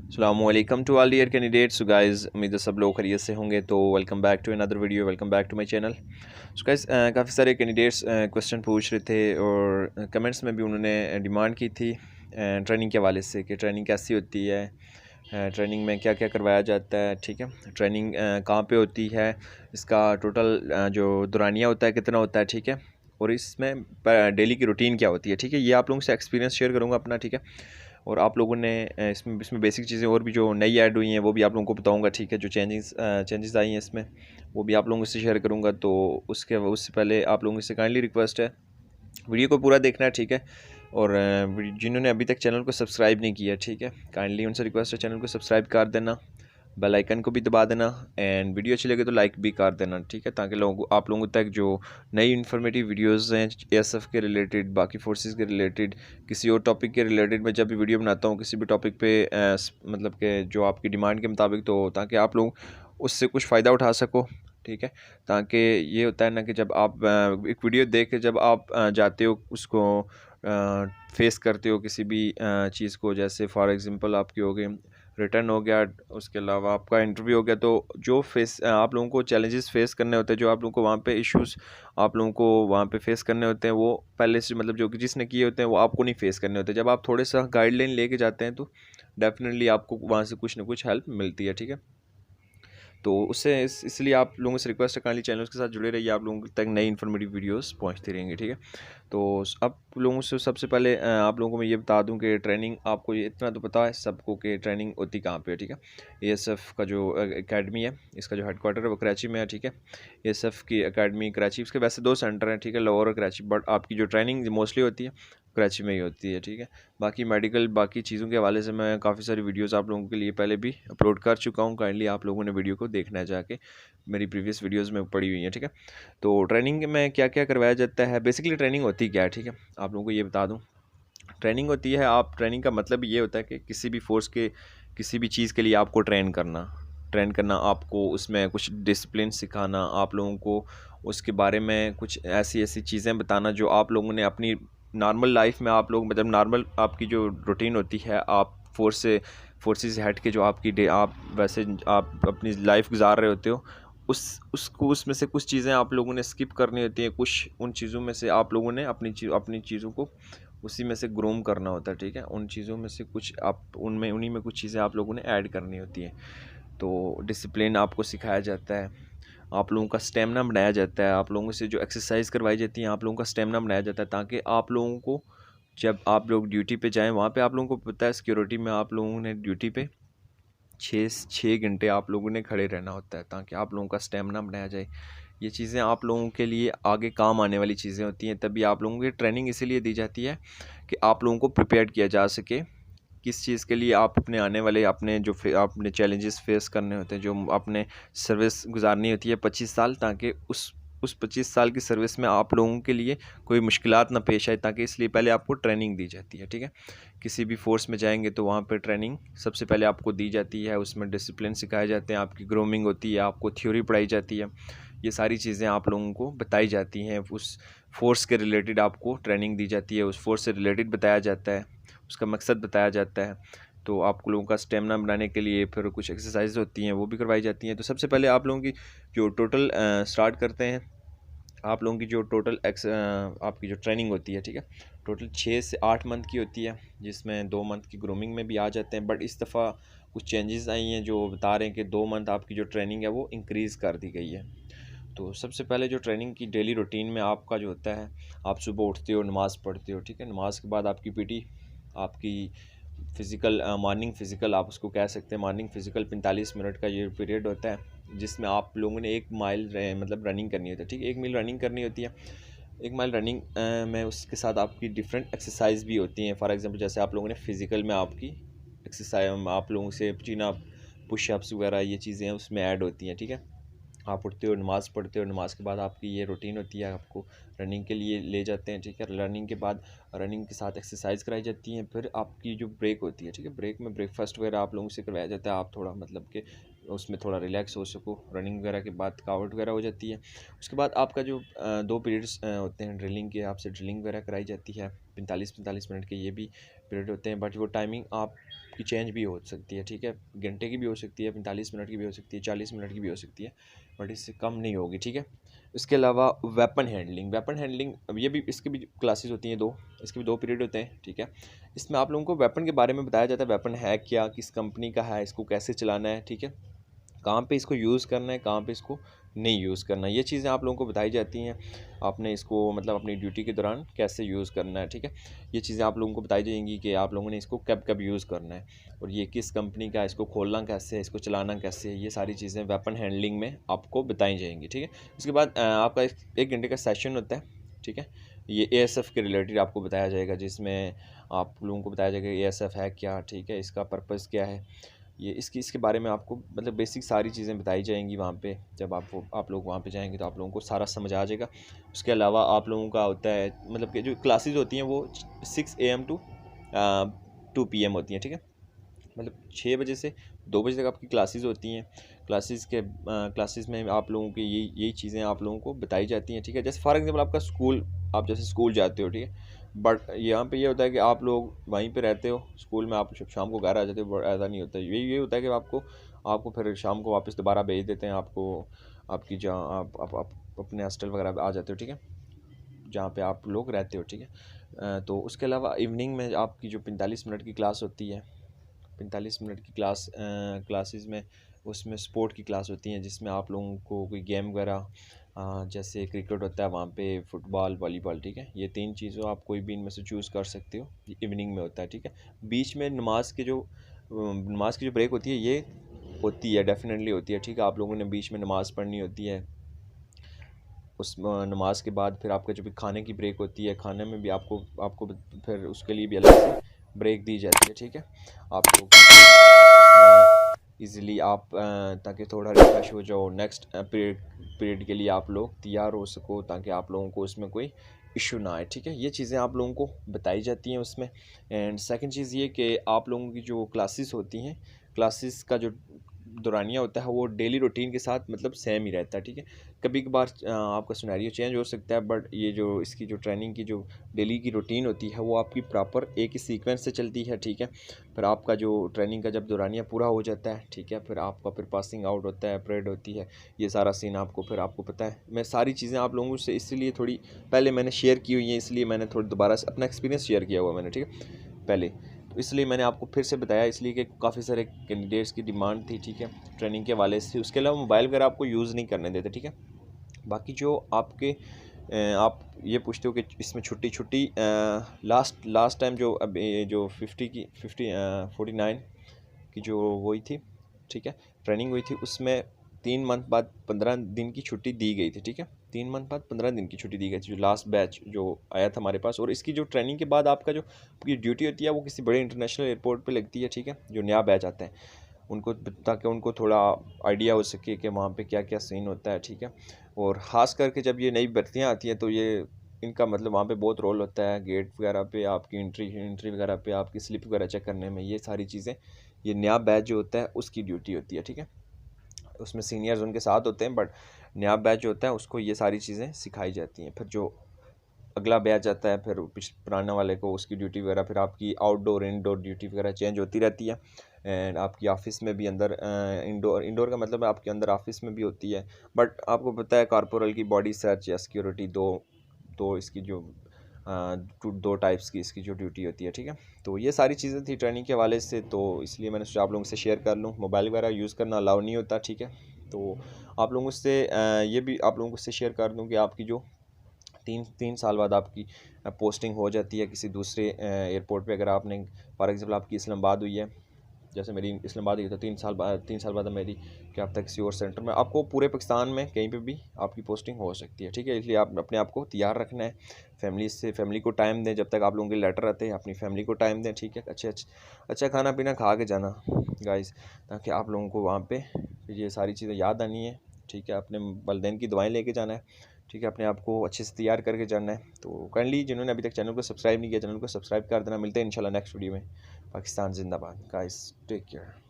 अस्सलामुअलैकुम to all dear candidates. So guys, उम्मीद है सब लोग खैरियत से होंगे। तो welcome back to another video, welcome back to my channel. So guys, काफ़ी सारे कैंडिडेट्स क्वेश्चन पूछ रहे थे और कमेंट्स में भी उन्होंने डिमांड की थी ट्रेनिंग के हवाले से कि ट्रेनिंग कैसी होती है, ट्रेनिंग में क्या क्या करवाया जाता है। ठीक है, ट्रेनिंग कहाँ पे होती है, इसका टोटल जो दौरानिया होता है कितना होता है। ठीक है, और इसमें डेली की रूटीन क्या होती है। ठीक है, ये आप लोगों से एक्सपीरियंस शेयर करूँगा अपना। ठीक है, और आप लोगों ने इसमें बेसिक चीज़ें और भी जो नई ऐड हुई हैं वो भी आप लोगों को बताऊंगा। ठीक है, जो चेंजेस आई हैं इसमें वो भी आप लोगों से शेयर करूंगा। तो उससे पहले आप लोगों से काइंडली रिक्वेस्ट है, वीडियो को पूरा देखना है। ठीक है, और जिन्होंने अभी तक चैनल को सब्सक्राइब नहीं किया, ठीक है, काइंडली उनसे रिक्वेस्ट है चैनल को सब्सक्राइब कर देना, बेल आइकन को भी दबा देना, एंड वीडियो अच्छी लगे तो लाइक भी कर देना। ठीक है, ताकि आप लोगों तक जो नई इन्फॉर्मेटिव वीडियोस हैं एएसएफ के रिलेटेड, बाकी फोर्सेस के रिलेटेड, किसी और टॉपिक के रिलेटेड, मैं जब भी वीडियो बनाता हूँ किसी भी टॉपिक पे मतलब कि जो आपकी डिमांड के मुताबिक, तो ताकि आप लोग उससे कुछ फ़ायदा उठा सको। ठीक है, ताकि ये होता है ना कि जब आप एक वीडियो देख के जब आप जाते हो उसको फेस करते हो किसी भी चीज़ को, जैसे फॉर एग्जांपल आपकी हो गई रिटर्न हो गया, उसके अलावा आपका इंटरव्यू हो गया, तो जो आप लोगों को चैलेंजेस फेस करने होते हैं, जो आप लोगों को वहाँ पे इश्यूज आप लोगों को वहाँ पे फेस करने होते हैं, वो पहले से मतलब जो कि जिसने किए होते हैं वो आपको नहीं फेस करने होते। जब आप थोड़े सा गाइडलाइन लेके जाते हैं तो डेफिनेटली आपको वहाँ से कुछ ना कुछ हेल्प मिलती है। ठीक है, तो उससे इसलिए आप लोगों से रिक्वेस्ट है काइंडली चैनल के साथ जुड़े रहिए, आप लोगों तक नई इन्फॉर्मेटिव वीडियोस पहुंचती रहेंगी। ठीक है, तो अब लोगों से सबसे पहले आप लोगों को मैं ये बता दूं कि ट्रेनिंग, आपको ये इतना तो पता है सबको कि ट्रेनिंग होती कहाँ पे है। ठीक है, एएसएफ का जो एकेडमी है, इसका जो हेडक्वार्टर है वो कराची में है। ठीक है, एएसएफ की एकेडमी कराची, इसके वैसे दो सेंटर हैं। ठीक है, लाहौर और कराची, बट आपकी जो ट्रेनिंग मोस्टली होती है कराची में ही होती है। ठीक है, बाकी मेडिकल बाकी चीज़ों के हवाले से मैं काफ़ी सारी वीडियोस आप लोगों के लिए पहले भी अपलोड कर चुका हूँ। काइंडली आप लोगों ने वीडियो को देखना है जाके, मेरी प्रीवियस वीडियोस में पड़ी हुई है। ठीक है, तो ट्रेनिंग में क्या क्या करवाया जाता है, बेसिकली ट्रेनिंग होती क्या है। ठीक है, आप लोगों को ये बता दूँ, ट्रेनिंग होती है, आप ट्रेनिंग का मतलब ये होता है कि किसी भी फोर्स के किसी भी चीज़ के लिए आपको ट्रेन करना, आपको उसमें कुछ डिसिप्लिन सिखाना, आप लोगों को उसके बारे में कुछ ऐसी ऐसी चीज़ें बताना जो आप लोगों ने अपनी नॉर्मल लाइफ में, आप लोग मतलब नॉर्मल आपकी जो रूटीन होती है, आप फोर्सेस से हट के जो आपकी डे आप वैसे आप अपनी लाइफ गुजार रहे होते हो, उसको उसमें से कुछ चीज़ें आप लोगों ने स्किप करनी होती हैं, कुछ उन चीज़ों में से आप लोगों ने अपनी चीज़ों को उसी में से ग्रूम करना होता है। ठीक है, उन चीज़ों में से कुछ आप उनमें उन्हीं में कुछ चीज़ें आप लोगों ने ऐड करनी होती हैं। तो डिसिप्लिन आपको सिखाया जाता है, आप लोगों का स्टेमिना बनाया जाता है, आप लोगों से जो एक्सरसाइज करवाई जाती है आप लोगों का स्टेमिना बनाया जाता है, ताकि आप लोगों को जब आप लोग ड्यूटी पे जाएं, वहाँ पे आप लोगों को पता है सिक्योरिटी में आप लोगों ने ड्यूटी पे 6 घंटे आप लोगों ने खड़े रहना होता है, ताकि आप लोगों का स्टेमिना बनाया जाए। ये चीज़ें आप लोगों के लिए आगे काम आने वाली चीज़ें होती हैं, तभी आप लोगों की ट्रेनिंग इसीलिए दी जाती है कि आप लोगों को प्रिपेयर किया जा सके किस चीज़ के लिए आप अपने आने वाले अपने जो आपने चैलेंजेस फेस करने होते हैं, जो आपने सर्विस गुजारनी होती है 25 साल, ताकि उस 25 साल की सर्विस में आप लोगों के लिए कोई मुश्किलात ना पेश आए, ताकि इसलिए पहले आपको ट्रेनिंग दी जाती है। ठीक है, किसी भी फोर्स में जाएंगे तो वहाँ पे ट्रेनिंग सबसे पहले आपको दी जाती है, उसमें डिसिप्लिन सिखाए जाते हैं, आपकी ग्रूमिंग होती है, आपको थ्योरी पढ़ाई जाती है, ये सारी चीज़ें आप लोगों को बताई जाती हैं। उस फोर्स के रिलेटेड आपको ट्रेनिंग दी जाती है, उस फोर्स से रिलेटेड बताया जाता है, उसका मकसद बताया जाता है। तो आप लोगों का स्टेमिना बनाने के लिए फिर कुछ एक्सरसाइज होती हैं वो भी करवाई जाती हैं। तो सबसे पहले आप लोगों की जो टोटल स्टार्ट करते हैं, आप लोगों की जो टोटल आपकी जो ट्रेनिंग होती है, ठीक है, टोटल 6 से 8 मंथ की होती है, जिसमें 2 मंथ की ग्रूमिंग में भी आ जाते हैं, बट इस दफ़ा कुछ चेंजेस आई हैं जो बता रहे हैं कि 2 मंथ आपकी जो ट्रेनिंग है वो इंक्रीज़ कर दी गई है। तो सबसे पहले जो ट्रेनिंग की डेली रूटीन में आपका जो होता है, आप सुबह उठते हो, नमाज़ पढ़ते हो। ठीक है, नमाज के बाद आपकी पीटी, आपकी फ़िज़िकल मॉर्निंग फ़िज़िकल आप उसको कह सकते हैं, मॉर्निंग फ़िज़िकल 45 मिनट का ये पीरियड होता है, जिसमें आप लोगों ने 1 माइल मतलब रनिंग करनी होती है। ठीक है, 1 मील रनिंग करनी होती है। 1 माइल रनिंग में उसके साथ आपकी डिफरेंट एक्सरसाइज भी होती हैं। फॉर एग्जांपल जैसे आप लोगों ने फ़िज़िकल में आपकी एक्सरसाइज, आप लोगों से चिन अप, पुशअप्स वगैरह ये चीज़ें उसमें ऐड होती हैं। ठीक है, आप उठते हो, नमाज़ पढ़ते हो, नमाज के बाद आपकी ये रूटीन होती है, आपको रनिंग के लिए ले जाते हैं। ठीक है, रनिंग के बाद रनिंग के साथ एक्सरसाइज कराई जाती हैं। फिर आपकी जो ब्रेक होती है, ठीक है, ब्रेक में ब्रेकफास्ट वगैरह आप लोगों से करवाया जाता है, आप थोड़ा मतलब कि उसमें थोड़ा रिलैक्स हो सको। रनिंग वगैरह के बाद थकावट वगैरह हो जाती है। उसके बाद आपका जो 2 पीरियड्स होते हैं ड्रिलिंग के, आपसे ड्रिलिंग वगैरह कराई जाती है, 45-45 मिनट के ये भी पीरियड होते हैं, बट वो टाइमिंग आप आपकी चेंज भी हो सकती है, ठीक है। घंटे की भी हो सकती है, 45 मिनट की भी हो सकती है, 40 मिनट की भी हो सकती है, बट इससे कम नहीं होगी, ठीक है। इसके अलावा वेपन हैंडलिंग अब ये भी, इसकी भी क्लासेस होती हैं 2, इसके भी 2 पीरियड होते हैं, ठीक है। इसमें आप लोगों को वेपन के बारे में बताया जाता है, वेपन है क्या, किस कंपनी का है, इसको कैसे चलाना है, ठीक है, कहाँ पे इसको यूज़ करना है, कहाँ पे इसको नहीं यूज़ करना है, ये चीज़ें आप लोगों को बताई जाती हैं। आपने इसको मतलब अपनी ड्यूटी के दौरान कैसे यूज़ करना है, ठीक है। ये चीज़ें आप लोगों को बताई जाएंगी कि आप लोगों ने इसको कब कब यूज़ करना है, और ये किस कंपनी का है, इसको खोलना कैसे है, इसको चलाना कैसे है, ये सारी चीज़ें वेपन हैंडलिंग में आपको बताई जाएंगी, ठीक है। उसके बाद आपका 1 घंटे का सेशन होता है, ठीक है। ये ASF के रिलेटेड आपको बताया जाएगा, जिसमें आप लोगों को बताया जाएगा ASF है क्या, ठीक है, इसका पर्पज़ क्या है, ये इसके बारे में आपको मतलब बेसिक सारी चीज़ें बताई जाएंगी वहाँ पे। जब आप लोग वहाँ पे जाएंगे तो आप लोगों को सारा समझ आ जाएगा। उसके अलावा आप लोगों का होता है मतलब कि जो क्लासेस होती हैं वो 6 AM टू 2 PM होती हैं, ठीक है। मतलब 6 बजे से 2 बजे तक आपकी क्लासेस होती हैं। क्लासेस में आप लोगों की यही चीज़ें आप लोगों को बताई जाती हैं, ठीक है। जैसे फॉर एग्जांपल आपका स्कूल, आप जैसे स्कूल जाते हो, ठीक है, बट यहाँ पे ये होता है कि आप लोग वहीं पे रहते हो स्कूल में, आप शाम को घर आ जाते हो, बट ऐसा नहीं होता। ये होता है कि आपको फिर शाम को वापस दोबारा भेज देते हैं आपको, आपकी जहाँ आप अपने हॉस्टल वगैरह आ जाते हो, ठीक है, जहाँ पे आप लोग रहते हो, ठीक है। तो उसके अलावा इवनिंग में आपकी जो 45 मिनट की क्लास होती है, 45 मिनट की क्लासेस में उसमें स्पोर्ट की क्लास होती हैं, जिसमें आप लोगों को कोई गेम वगैरह जैसे क्रिकेट होता है वहाँ पे, फुटबॉल, वॉलीबॉल, ठीक है, ये 3 चीज़ों आप कोई भी इनमें से चूज़ कर सकते हो। ये इवनिंग में होता है, ठीक है। बीच में नमाज की जो ब्रेक होती है ये होती है, डेफिनेटली होती है, ठीक है। आप लोगों ने बीच में नमाज़ पढ़नी होती है। उस नमाज के बाद फिर आपका जो भी खाने की ब्रेक होती है, खाने में भी आपको फिर उसके लिए भी अलग से ब्रेक दी जाती है, ठीक है। आप लोग इजीली आप ताकि थोड़ा रिफ्रेश हो जाओ, नेक्स्ट पीरियड के लिए आप लोग तैयार हो सको, ताकि आप लोगों को उसमें कोई इशू ना आए, ठीक है। ये चीज़ें आप लोगों को बताई जाती हैं उसमें। एंड सेकंड चीज़ ये कि आप लोगों की जो क्लासेस होती हैं, क्लासेस का जो दौरानिया होता है वो डेली रूटीन के साथ मतलब सेम ही रहता है, ठीक है। कभी कभार आपका सिनेरियो चेंज हो सकता है, बट ये जो इसकी जो ट्रेनिंग की जो डेली की रूटीन होती है वो आपकी प्रॉपर एक ही सीक्वेंस से चलती है, ठीक है। फिर आपका जो ट्रेनिंग का जब दौरानिया पूरा हो जाता है, ठीक है, फिर आपका फिर पासिंग आउट होता है, परेड होती है, ये सारा सीन आपको पता है। मैं सारी चीज़ें आप लोगों से इसलिए थोड़ी पहले मैंने शेयर की हुई हैं, इसलिए मैंने थोड़ी दोबारा से अपना एक्सपीरियंस शेयर किया हुआ मैंने, ठीक है, पहले। तो इसलिए मैंने आपको फिर से बताया, इसलिए कि काफ़ी सारे कैंडिडेट्स की डिमांड थी, ठीक है, ट्रेनिंग के हवाले से। उसके अलावा मोबाइल वगैरह आपको यूज़ नहीं करने देते, ठीक है। बाकी जो आप ये पूछते हो कि इसमें छुट्टी लास्ट टाइम जो अब जो 49 की जो वही थी, ठीक है, ट्रेनिंग हुई थी, उसमें 3 मंथ बाद 15 दिन की छुट्टी दी गई थी, ठीक है। 3 मंथ बाद 15 दिन की छुट्टी दी गई थी, जो लास्ट बैच जो आया था हमारे पास। और इसकी जो ट्रेनिंग के बाद आपका जो आपकी ड्यूटी होती है वो किसी बड़े इंटरनेशनल एयरपोर्ट पे लगती है, ठीक है, जो नया बैच आता है उनको, ताकि उनको थोड़ा आइडिया हो सके कि वहाँ पे क्या क्या सीन होता है, ठीक है। और ख़ास करके जब ये नई भर्तियाँ आती हैं तो ये इनका मतलब वहाँ पे बहुत रोल होता है, गेट वगैरह पे आपकी एंट्री वगैरह पे आपकी स्लिप वगैरह चेक करने में, ये सारी चीज़ें, ये नया बैच जो होता है उसकी ड्यूटी होती है, ठीक है। उसमें सीनियर्स उनके साथ होते हैं, बट नया बैच जो होता है उसको ये सारी चीज़ें सिखाई जाती हैं। फिर जो अगला बैच आता है फिर पुराने वाले को उसकी ड्यूटी वगैरह, फिर आपकी आउटडोर इनडोर ड्यूटी वगैरह चेंज होती रहती है। एंड आपकी ऑफिस में भी अंदर इंडोर का मतलब है आपके अंदर ऑफिस में भी होती है। बट आपको पता है कॉर्पोरल की बॉडी सर्च या सिक्योरिटी दो इसकी जो 2 टाइप्स की इसकी जो ड्यूटी होती है, ठीक है। तो ये सारी चीज़ें थी ट्रेनिंग के हवाले से, तो इसलिए मैंने सोचा आप लोगों से शेयर कर लूँ। मोबाइल वगैरह यूज़ करना अलाउ नहीं होता, ठीक है। तो आप लोगों से ये भी आप लोगों से शेयर कर दूँ कि आपकी जो 3 साल बाद आपकी पोस्टिंग हो जाती है किसी दूसरे एयरपोर्ट पे। अगर आपने फॉर एग्जांपल आपकी इस्लामाबाद हुई है, जैसे मेरी इस्लामाबाद हुई, तो 3 साल बाद मेरी क्या पता किसी और सेंटर में, आपको पूरे पाकिस्तान में कहीं पे भी आपकी पोस्टिंग हो सकती है, ठीक है। इसलिए आप अपने आप को तैयार रखना है, फैमिली को टाइम दें, जब तक आप लोगों के लेटर आते हैं अपनी फैमिली को टाइम दें, ठीक है। अच्छा खाना पीना खा के जाना गाइस, ताकि आप लोगों को वहाँ पे ये सारी चीज़ें याद आनी है, ठीक है। अपने वालिदैन की दुआएं लेके जाना है, ठीक है, अपने आप को अच्छे से तैयार करके जाना है। तो काइंडली जिन्होंने अभी तक चैनल को सब्सक्राइब नहीं किया, चैनल को सब्सक्राइब कर देना। मिलते हैं इंशाल्लाह नेक्स्ट वीडियो में। पाकिस्तान जिंदाबाद गाइस, टेक केयर।